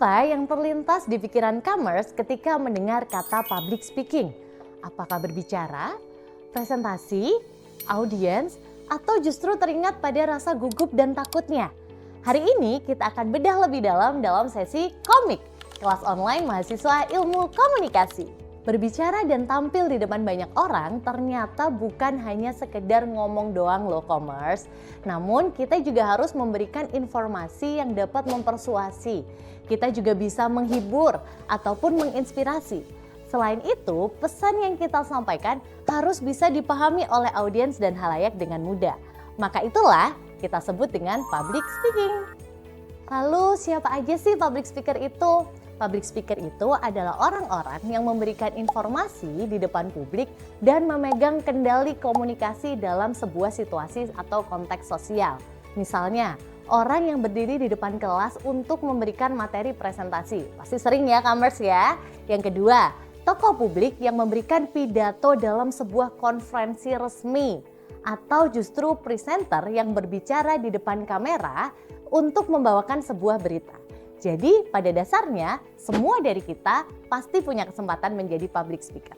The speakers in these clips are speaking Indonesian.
Apa yang terlintas di pikiran commerce ketika mendengar kata public speaking? Apakah berbicara, presentasi, audiens, atau justru teringat pada rasa gugup dan takutnya? Hari ini kita akan bedah lebih dalam sesi komik, kelas online mahasiswa ilmu komunikasi. Berbicara dan tampil di depan banyak orang ternyata bukan hanya sekedar ngomong doang loh commerce. Namun kita juga harus memberikan informasi yang dapat mempersuasi. Kita juga bisa menghibur ataupun menginspirasi. Selain itu, pesan yang kita sampaikan harus bisa dipahami oleh audiens dan halayak dengan mudah. Maka itulah kita sebut dengan public speaking. Lalu siapa aja sih public speaker itu? Public speaker itu adalah orang-orang yang memberikan informasi di depan publik dan memegang kendali komunikasi dalam sebuah situasi atau konteks sosial. Misalnya, orang yang berdiri di depan kelas untuk memberikan materi presentasi. Pasti sering ya commerce ya. Yang kedua, tokoh publik yang memberikan pidato dalam sebuah konferensi resmi. Atau justru presenter yang berbicara di depan kamera untuk membawakan sebuah berita. Jadi pada dasarnya semua dari kita pasti punya kesempatan menjadi public speaker.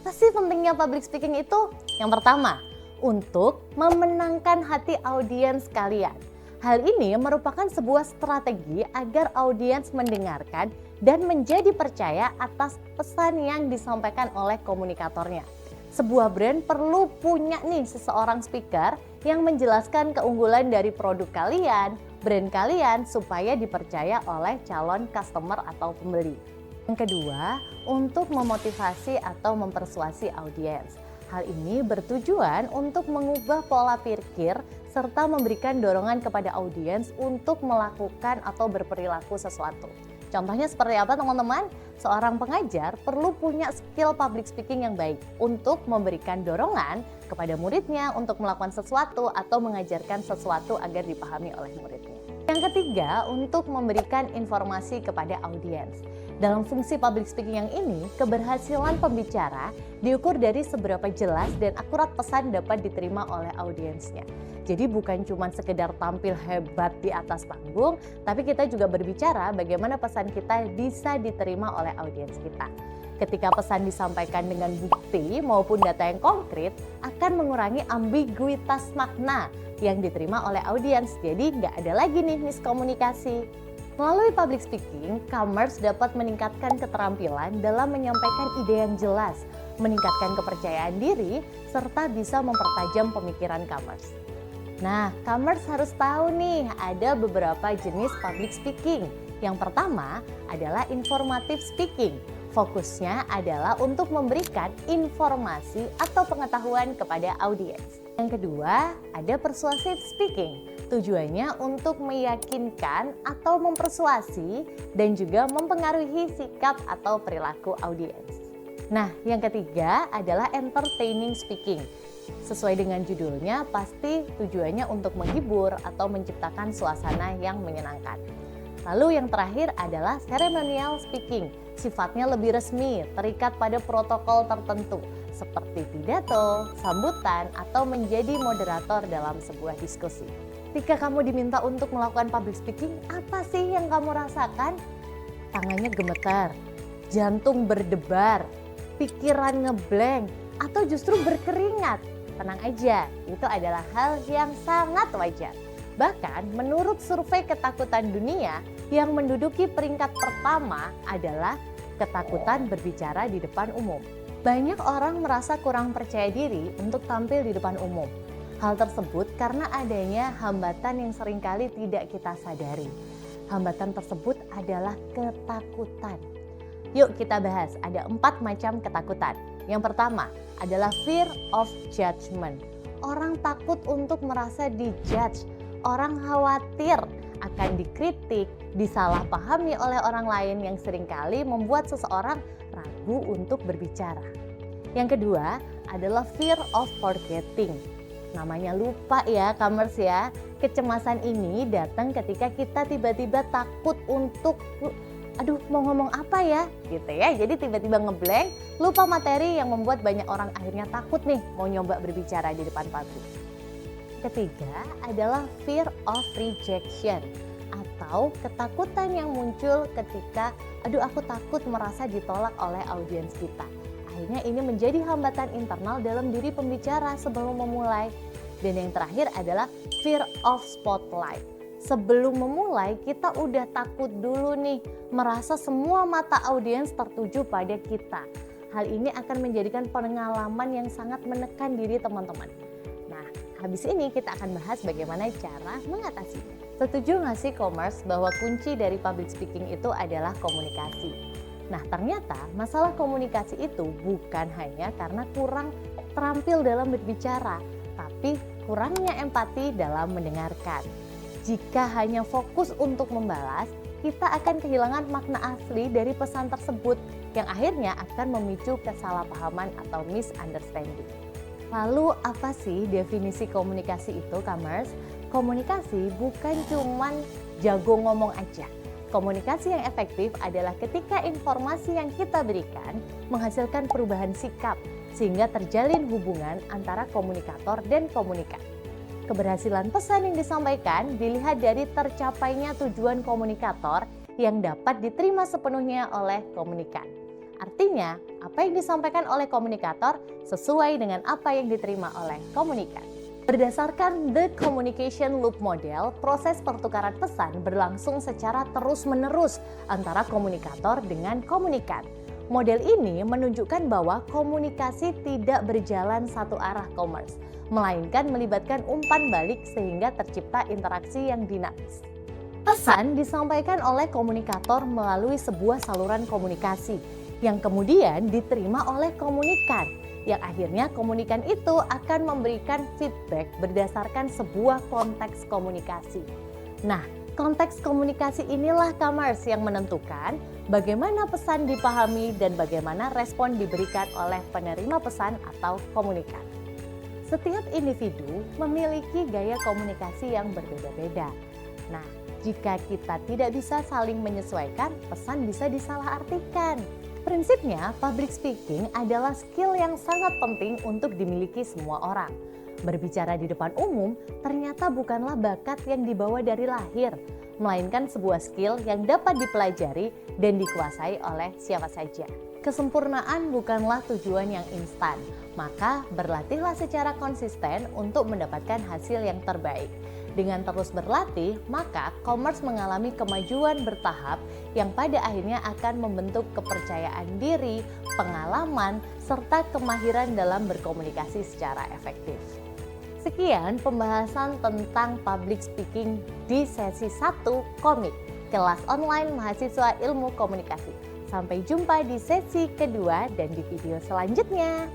Apa sih pentingnya public speaking itu? Yang pertama, untuk memenangkan hati audiens kalian. Hal ini merupakan sebuah strategi agar audiens mendengarkan dan menjadi percaya atas pesan yang disampaikan oleh komunikatornya. Sebuah brand perlu punya nih seseorang speaker yang menjelaskan keunggulan dari produk kalian, brand kalian supaya dipercaya oleh calon customer atau pembeli. Yang kedua, untuk memotivasi atau mempersuasi audiens. Hal ini bertujuan untuk mengubah pola pikir serta memberikan dorongan kepada audiens untuk melakukan atau berperilaku sesuatu. Contohnya seperti apa teman-teman? Seorang pengajar perlu punya skill public speaking yang baik untuk memberikan dorongan kepada muridnya untuk melakukan sesuatu atau mengajarkan sesuatu agar dipahami oleh muridnya. Yang ketiga, untuk memberikan informasi kepada audiens. Dalam fungsi public speaking yang ini, keberhasilan pembicara diukur dari seberapa jelas dan akurat pesan dapat diterima oleh audiensnya. Jadi bukan cuma sekedar tampil hebat di atas panggung, tapi kita juga berbicara bagaimana pesan kita bisa diterima oleh audiens kita. Ketika pesan disampaikan dengan bukti maupun data yang konkret, akan mengurangi ambiguitas makna yang diterima oleh audiens. Jadi nggak ada lagi nih miskomunikasi. Melalui public speaking, commerce dapat meningkatkan keterampilan dalam menyampaikan ide yang jelas, meningkatkan kepercayaan diri, serta bisa mempertajam pemikiran commerce. Nah, commerce harus tahu nih ada beberapa jenis public speaking. Yang pertama adalah informative speaking. Fokusnya adalah untuk memberikan informasi atau pengetahuan kepada audiens. Yang kedua, ada persuasive speaking. Tujuannya untuk meyakinkan atau mempersuasi dan juga mempengaruhi sikap atau perilaku audiens. Nah, yang ketiga adalah entertaining speaking. Sesuai dengan judulnya, pasti tujuannya untuk menghibur atau menciptakan suasana yang menyenangkan. Lalu yang terakhir adalah ceremonial speaking. Sifatnya lebih resmi, terikat pada protokol tertentu seperti pidato, sambutan, atau menjadi moderator dalam sebuah diskusi. Ketika kamu diminta untuk melakukan public speaking, apa sih yang kamu rasakan? Tangannya gemetar, jantung berdebar, pikiran ngeblank, atau justru berkeringat? Tenang aja, itu adalah hal yang sangat wajar. Bahkan menurut survei ketakutan dunia yang menduduki peringkat pertama adalah ketakutan berbicara di depan umum. Banyak orang merasa kurang percaya diri untuk tampil di depan umum. Hal tersebut karena adanya hambatan yang seringkali tidak kita sadari. Hambatan tersebut adalah ketakutan. Yuk kita bahas, ada 4 macam ketakutan. Yang pertama adalah fear of judgment. Orang takut untuk merasa dijudge. Orang khawatir akan dikritik, disalahpahami oleh orang lain yang seringkali membuat seseorang ragu untuk berbicara. Yang kedua adalah fear of forgetting. Namanya lupa ya commerce ya. Kecemasan ini datang ketika kita tiba-tiba takut untuk mau ngomong apa ya gitu ya. Jadi tiba-tiba ngeblank, lupa materi yang membuat banyak orang akhirnya takut nih mau nyoba berbicara di depan publik. Ketiga adalah fear of rejection atau ketakutan yang muncul ketika aku takut merasa ditolak oleh audiens kita. Akhirnya ini menjadi hambatan internal dalam diri pembicara sebelum memulai. Dan yang terakhir adalah fear of spotlight. Sebelum memulai kita udah takut dulu nih, merasa semua mata audiens tertuju pada kita. Hal ini akan menjadikan pengalaman yang sangat menekan diri teman-teman. Nah, habis ini kita akan bahas bagaimana cara mengatasinya. Setuju nggak sih Commerce bahwa kunci dari public speaking itu adalah komunikasi? Nah, ternyata masalah komunikasi itu bukan hanya karena kurang terampil dalam berbicara, tapi kurangnya empati dalam mendengarkan. Jika hanya fokus untuk membalas, kita akan kehilangan makna asli dari pesan tersebut yang akhirnya akan memicu kesalahpahaman atau misunderstanding. Lalu apa sih definisi komunikasi itu, Commerce? Komunikasi bukan cuman jago ngomong aja. Komunikasi yang efektif adalah ketika informasi yang kita berikan menghasilkan perubahan sikap sehingga terjalin hubungan antara komunikator dan komunikan. Keberhasilan pesan yang disampaikan dilihat dari tercapainya tujuan komunikator yang dapat diterima sepenuhnya oleh komunikan. Artinya, apa yang disampaikan oleh komunikator sesuai dengan apa yang diterima oleh komunikan. Berdasarkan The Communication Loop Model, proses pertukaran pesan berlangsung secara terus-menerus antara komunikator dengan komunikan. Model ini menunjukkan bahwa komunikasi tidak berjalan satu arah, Commerce, melainkan melibatkan umpan balik sehingga tercipta interaksi yang dinamis. Pesan disampaikan oleh komunikator melalui sebuah saluran komunikasi yang kemudian diterima oleh komunikan, yang akhirnya komunikan itu akan memberikan feedback berdasarkan sebuah konteks komunikasi. Nah, konteks komunikasi inilah Commerce yang menentukan bagaimana pesan dipahami dan bagaimana respon diberikan oleh penerima pesan atau komunikan. Setiap individu memiliki gaya komunikasi yang berbeda-beda. Nah, jika kita tidak bisa saling menyesuaikan, pesan bisa disalahartikan. Prinsipnya, public speaking adalah skill yang sangat penting untuk dimiliki semua orang. Berbicara di depan umum ternyata bukanlah bakat yang dibawa dari lahir, melainkan sebuah skill yang dapat dipelajari dan dikuasai oleh siapa saja. Kesempurnaan bukanlah tujuan yang instan, maka berlatihlah secara konsisten untuk mendapatkan hasil yang terbaik. Dengan terus berlatih, maka Commerce mengalami kemajuan bertahap yang pada akhirnya akan membentuk kepercayaan diri, pengalaman, serta kemahiran dalam berkomunikasi secara efektif. Sekian pembahasan tentang public speaking di sesi 1 Komik, kelas online mahasiswa ilmu komunikasi. Sampai jumpa di sesi kedua dan di video selanjutnya.